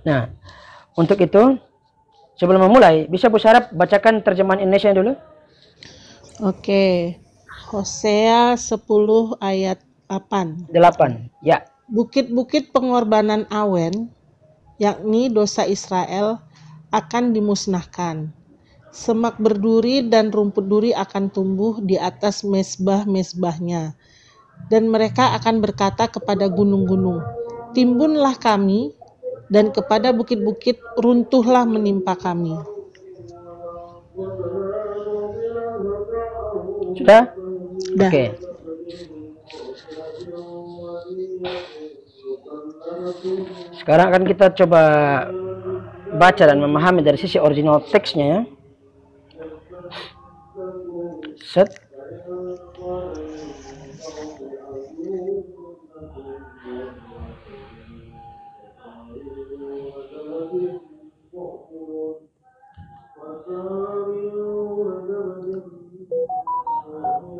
Nah, untuk itu sebelum memulai, bisa Bu Sarap bacakan terjemahan Indonesia dulu? Oke. Hosea 10 ayat 8. 8. Ya. Bukit-bukit pengorbanan Awen, yakni dosa Israel, akan dimusnahkan. Semak berduri dan rumput duri akan tumbuh di atas mezbah-mezbahnya. Dan mereka akan berkata kepada gunung-gunung, timbunlah kami, dan kepada bukit-bukit runtuhlah menimpa kami. Sudah? Dah. Oke. Sekarang akan kita coba baca dan memahami dari sisi original teksnya ya. Set.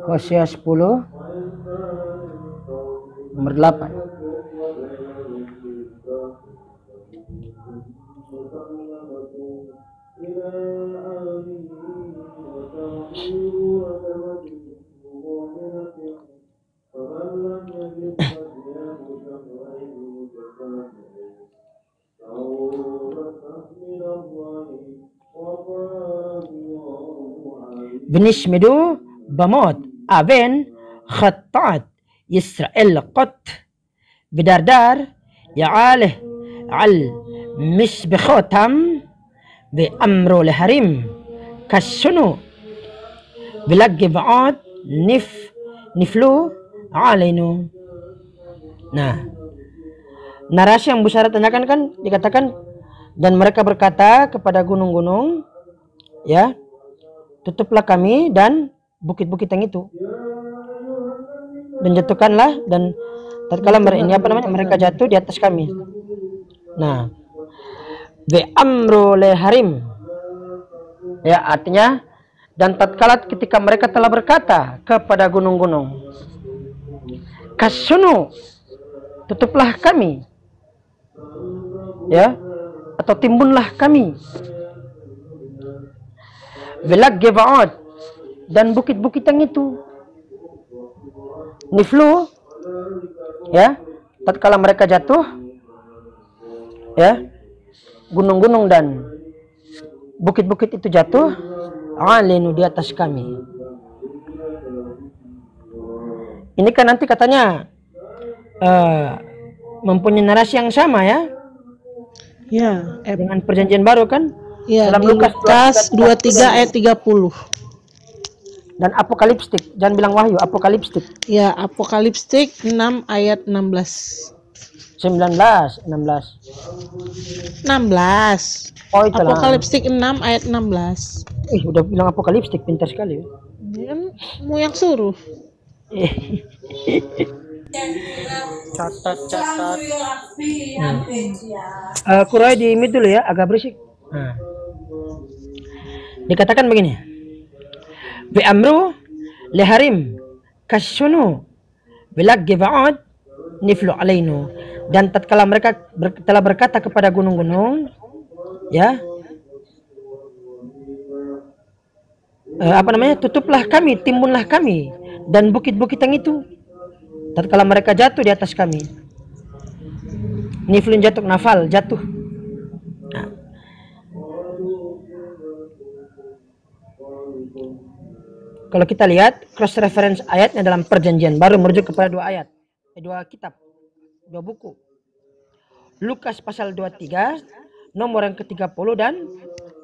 Hosea 10 nomor 8. Benishmedu bamot aven khattat Israel qat bidardar ya'aleh al misbekhotam bi amro leharim kasunu bilagge ba'at niflu alainu. Nah, narasi yang Bu Sarah tanyakan kan dikatakan, dan mereka berkata kepada gunung-gunung, ya, tutuplah kami dan bukit-bukit yang itu, dan jatuhkanlah, dan tatkala mereka jatuh di atas kami. Nah, bi amru leharim, ya, artinya dan tatkala ketika mereka telah berkata kepada gunung-gunung, kasunu, tutuplah kami, ya, atau timbunlah kami, bilagge ba'at, dan bukit-bukit yang itu, niflu, ya, tatkala mereka jatuh, ya, gunung-gunung dan bukit-bukit itu jatuh, alinu, di atas kami. Ini kan nanti katanya mempunyai narasi yang sama ya. Ya, dengan perjanjian baru kan? Ya, dalam di Lukas 23 ayat 30. Dan apokaliptik, jangan bilang wahyu, apokaliptik. Ya, apokaliptik 6 ayat 16. 16. Oh, itu apokaliptik 6 ayat 16. Udah bilang apokaliptik, pintar sekali. Ini kan mau yang suruh. Catat. Kurai di mid dulu ya, agak berisik. Nah. Dikatakan begini, bi amru leharim kasunu bilagge ba'ad niflu alainu, dan tatkala mereka telah berkata kepada gunung-gunung, ya, tutuplah kami, timbunlah kami, dan bukit-bukit yang itu, tatkala mereka jatuh di atas kami. Niflun jatuh, nafal, jatuh. Nah. Kalau kita lihat cross reference ayatnya dalam perjanjian baru merujuk kepada dua kitab, dua buku. Lukas pasal 23 nomor yang ke-30 dan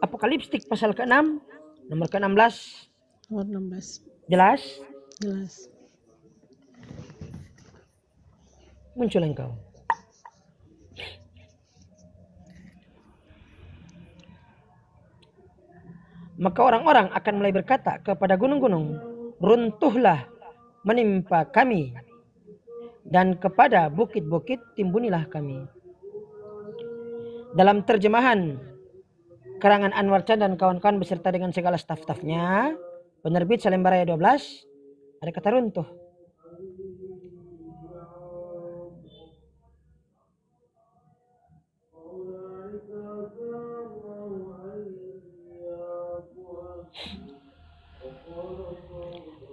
apokaliptik pasal ke-6 nomor ke-16. Nomor 16. Jelas? Jelas. Muncul engkau. Maka orang-orang akan mulai berkata kepada gunung-gunung, runtuhlah menimpa kami, dan kepada bukit-bukit timbunilah kami. Dalam terjemahan karangan Anwar Chan dan kawan-kawan beserta dengan segala staf-stafnya, penerbit Salembaraya 12, ada kata runtuh.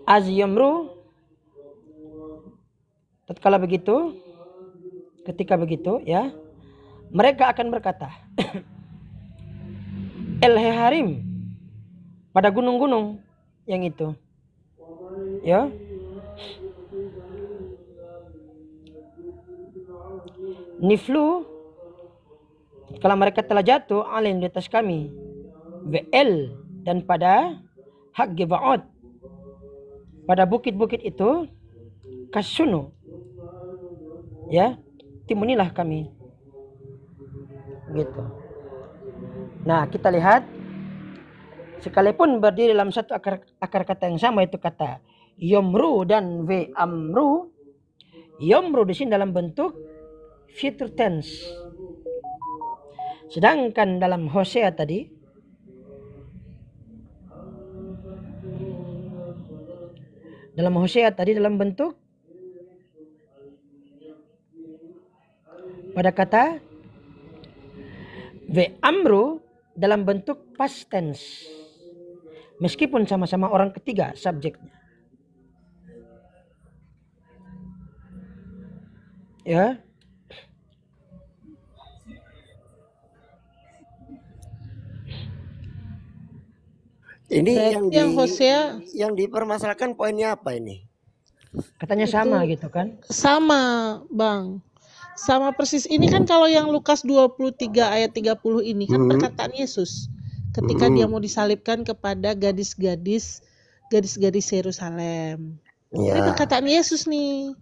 Az yamru, tatkala begitu, ketika begitu ya, mereka akan berkata, El Heharim, pada gunung-gunung yang itu, ya. Niflu, kalau mereka telah jatuh alim di atas kami, VL, dan pada hak Gebaot, pada bukit-bukit itu, kasunu, ya, timunilah kami, gitu. Nah, kita lihat, sekalipun berdiri dalam satu akar kata yang sama, itu kata yomru dan v amru. Yomru di sini dalam bentuk future tense. Sedangkan dalam Hosea tadi, dalam bentuk pada kata v amru dalam bentuk past tense. Meskipun sama-sama orang ketiga subjeknya. Ya. Ini yang dipermasalahkan poinnya apa ini? Katanya sama gitu kan? Sama, Bang. Sama persis. Ini kan kalau yang Lukas 23 ayat 30 ini kan perkataan Yesus ketika dia mau disalibkan kepada gadis-gadis Yerusalem. Ini perkataan Yesus nih.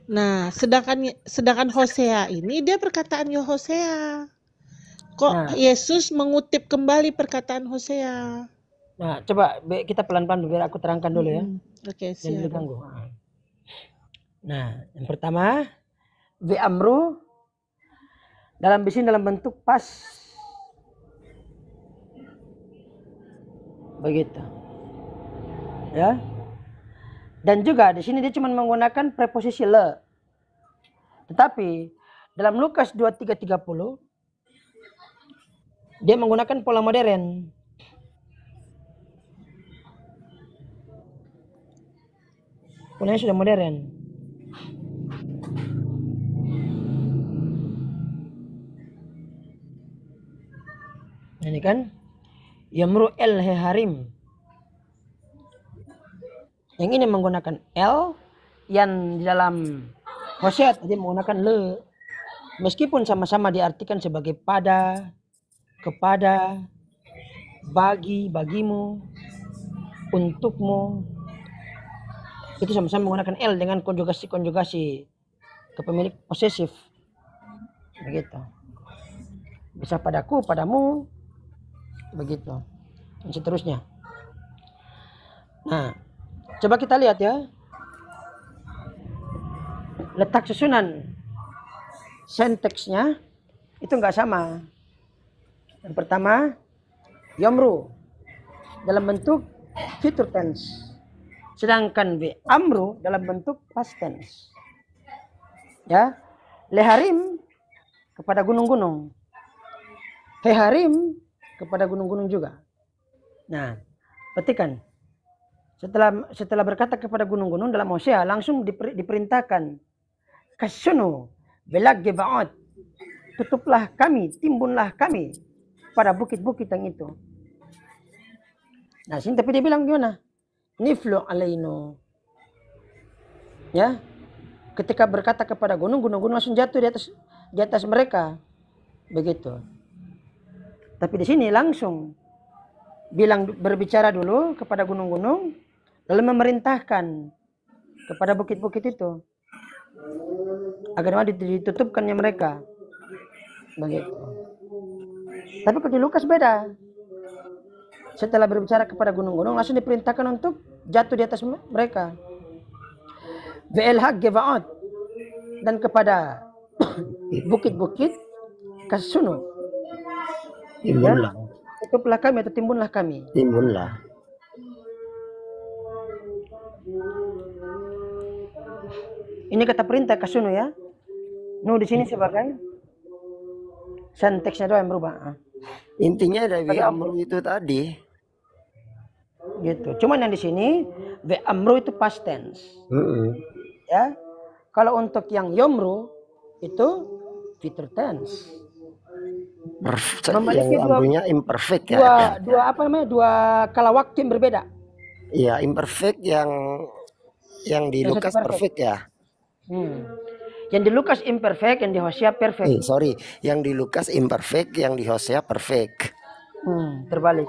Nah, sedangkan Hosea ini dia perkataan Hosea. Kok Yesus mengutip kembali perkataan Hosea? Nah, coba kita pelan-pelan biar aku terangkan dulu ya. Oke, jangan diganggu. Nah, yang pertama, v amru dalam bentuk pas. Begitu. Ya. Dan juga di sini dia cuma menggunakan preposisi le. Tetapi dalam Lukas 23:30 dia menggunakan pola modern. Polanya sudah modern. Ini kan yamru el heharim. Yang ini menggunakan L, yang di dalam Hosea tadi menggunakan le. Meskipun sama-sama diartikan sebagai pada, kepada, bagi, bagimu, untukmu. Itu sama-sama menggunakan L dengan konjugasi kepemilik posesif. Begitu. Bisa padaku, padamu. Begitu. Dan seterusnya. Nah, coba kita lihat ya. Letak susunan sintaksnya itu enggak sama. Yang pertama, yamru dalam bentuk future tense. Sedangkan v amru dalam bentuk past tense. Ya. Leharim kepada gunung-gunung. Heharim kepada gunung-gunung juga. Nah, petikan. Setelah berkata kepada gunung-gunung dalam Hosea langsung diperintahkan kasunu belag gebaot, tutuplah kami, timbunlah kami pada bukit-bukit yang itu. Nah, sini tapi dia bilang gimana? Niflu alaino. Ya. Ketika berkata kepada gunung-gunung langsung jatuh di atas mereka. Begitu. Tapi di sini langsung berbicara dulu kepada gunung-gunung, lalu memerintahkan kepada bukit-bukit itu agar ditutupkannya mereka. Begitu. Tapi kalau di Lukas beda. Setelah berbicara kepada gunung-gunung langsung diperintahkan untuk jatuh di atas mereka. VLH Gevaot, dan kepada bukit-bukit kasunu. Timbunlah. Tutuplah kami atau timbunlah kami. Timbunlah. Ini kata perintah kasunu ya. Nu di sini sebagai sintaksnya doang yang berubah. Intinya dari amru itu tadi. Gitu. Cuman yang di sini ve'amru itu past tense. Ya. Kalau untuk yang yomru itu future tense. Memiliki Yang amrunya imperfect ya. dua kala waktu yang berbeda. Iya, imperfect yang di Yang Lukas satu perfect ya. Yang di Lukas imperfect, yang di Hosea perfect. Yang di Lukas imperfect, yang di Hosea perfect. Terbalik.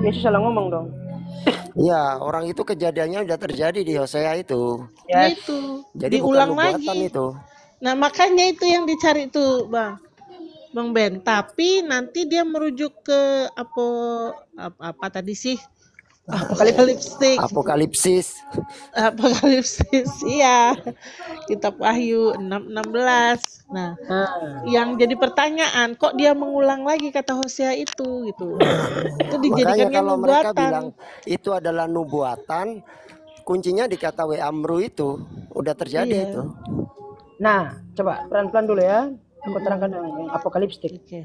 Yesus salah ngomong dong. Iya, orang itu kejadiannya udah terjadi di Hosea itu. Yes. Itu Jadi diulang bukan nubuatan lagi. itu. Nah makanya itu yang dicari tuh Bang Ben. Tapi nanti dia merujuk ke apa tadi sih? Apokalipsis. Iya. Kitab Wahyu 6:16. Nah, yang jadi pertanyaan, kok dia mengulang lagi kata Hosea itu gitu. Itu dijadikannya Makanya kalau mereka nubuatan. bilang itu adalah nubuatan, kuncinya di kata amru itu udah terjadi itu. Nah, coba pelan-pelan dulu ya. Aku terangkan yang apokaliptik. Oke.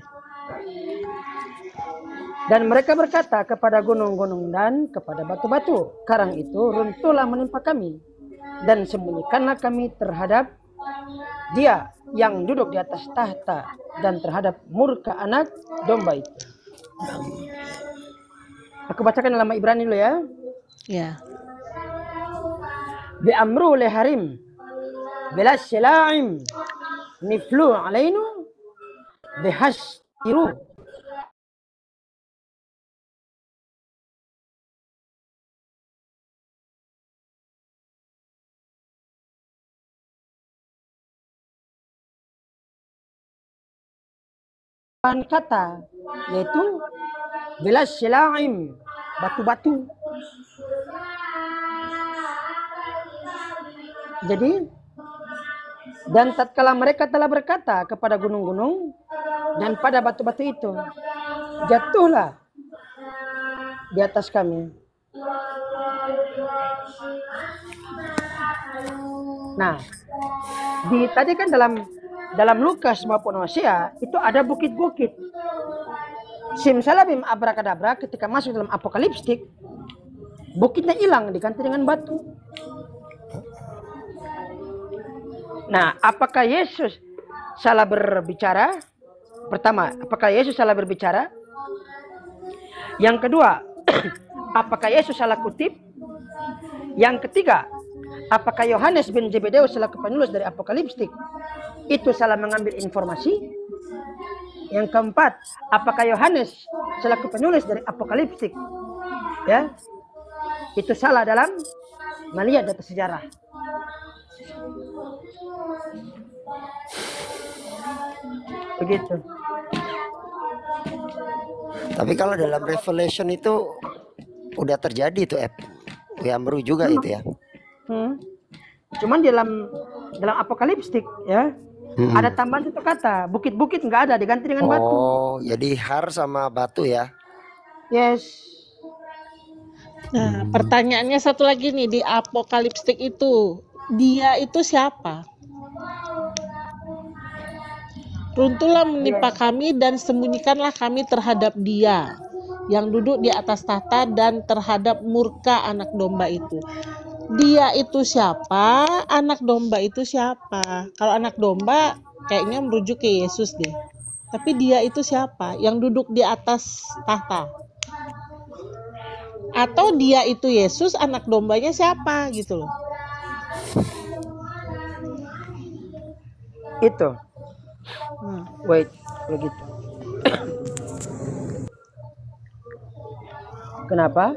Dan mereka berkata kepada gunung-gunung dan kepada batu-batu, karang itu runtuhlah menimpa kami, dan sembunyikanlah kami terhadap Dia yang duduk di atas tahta dan terhadap murka anak domba itu. Aku bacakan dalam Ibrani dulu ya. Ya. Bi'amru leharim belas selaim niflu alainu bihashtiru. Kata yaitu belas selaim, batu-batu. Jadi, dan tatkala mereka telah berkata kepada gunung-gunung dan pada batu-batu itu, jatuhlah di atas kami. Nah, tadi kan dalam Lukas maupun Hosea itu ada bukit-bukit. Simsalabim abrakadabra, ketika masuk dalam apokaliptik, bukitnya hilang diganti dengan batu. Nah, apakah Yesus salah berbicara? Pertama, apakah Yesus salah berbicara? Yang kedua, apakah Yesus salah kutip? Yang ketiga, apakah Yohanes bin Zebedeus selaku penulis dari apokaliptik itu salah mengambil informasi? Yang keempat, apakah Yohanes selaku penulis dari apokaliptik ya itu salah dalam melihat data sejarah? Begitu. Tapi kalau dalam Revelation itu udah terjadi itu amru juga itu ya. Cuman dalam apokaliptik ya ada tambahan satu kata, bukit-bukit nggak ada, diganti dengan batu. Oh, jadi har sama batu ya? Yes. Nah, pertanyaannya satu lagi nih, di apokaliptik itu, dia itu siapa? Runtuhlah menimpa kami dan sembunyikanlah kami terhadap Dia yang duduk di atas tahta dan terhadap murka anak domba itu. Dia itu siapa? Anak domba itu siapa? Kalau anak domba kayaknya merujuk ke Yesus deh. Tapi dia itu siapa? Yang duduk di atas tahta. Atau dia itu Yesus, anak dombanya siapa gitu loh. Itu. Wait, begitu. Kenapa?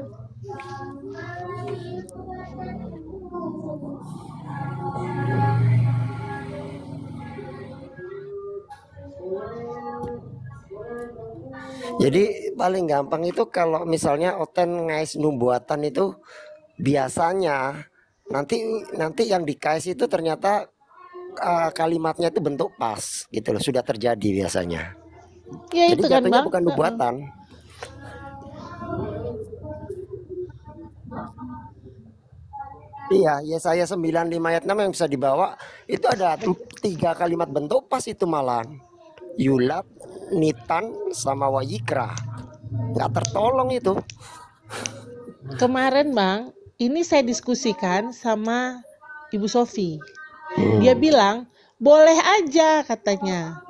Jadi paling gampang itu kalau misalnya Oten ngais nubuatan itu biasanya nanti yang dikais itu ternyata kalimatnya itu bentuk pas gitu loh, sudah terjadi biasanya. Ya, jadi itu kan, jatuhnya Bang. bukan nubuatan. Iya, Yesaya 95 ayat 6 yang bisa dibawa itu ada 3 kalimat bentuk pas itu malah. Yulat, Nitan sama Wayikra. Nggak tertolong itu. Kemarin Bang, ini saya diskusikan sama Ibu Sofi. Dia bilang, boleh aja katanya.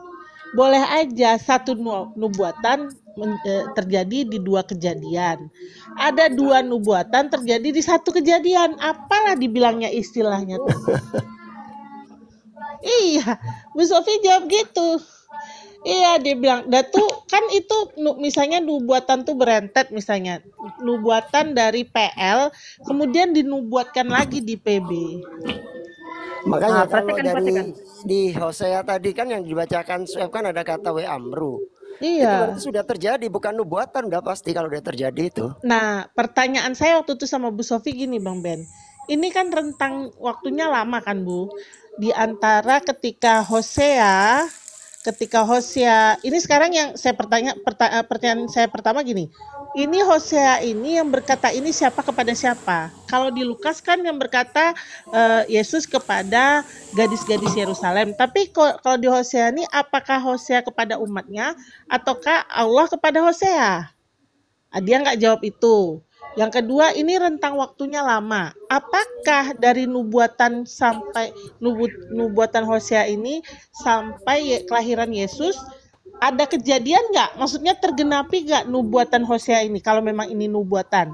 Boleh aja satu nubuatan terjadi di dua kejadian. Ada dua nubuatan terjadi di satu kejadian. Apalah dibilangnya istilahnya tuh. Iya, Bu Sofi jawab gitu. Iya, dia bilang, tuh kan itu misalnya nubuatan tuh berentet misalnya. Nubuatan dari PL, kemudian dinubuatkan lagi di PB. Makanya kalau dari di Hosea tadi kan yang dibacakan Sueb kan ada kata we amru. Itu Iya. berarti sudah terjadi, bukan nubuatan, udah pasti kalau udah terjadi itu. Nah, pertanyaan saya waktu itu sama Bu Sofi gini Bang Ben. Ini kan rentang waktunya lama kan Bu? Di antara ketika Hosea, ini sekarang yang saya pertanyaan saya pertama gini. Ini Hosea ini yang berkata ini siapa kepada siapa? Kalau di Lukas kan yang berkata Yesus kepada gadis-gadis Yerusalem. Tapi kalau di Hosea ini apakah Hosea kepada umatnya ataukah Allah kepada Hosea? Dia nggak jawab itu. Yang kedua, ini rentang waktunya lama. Apakah dari nubuatan sampai nubuatan Hosea ini sampai kelahiran Yesus ada kejadian nggak? Maksudnya tergenapi nggak nubuatan Hosea ini? Kalau memang ini nubuatan,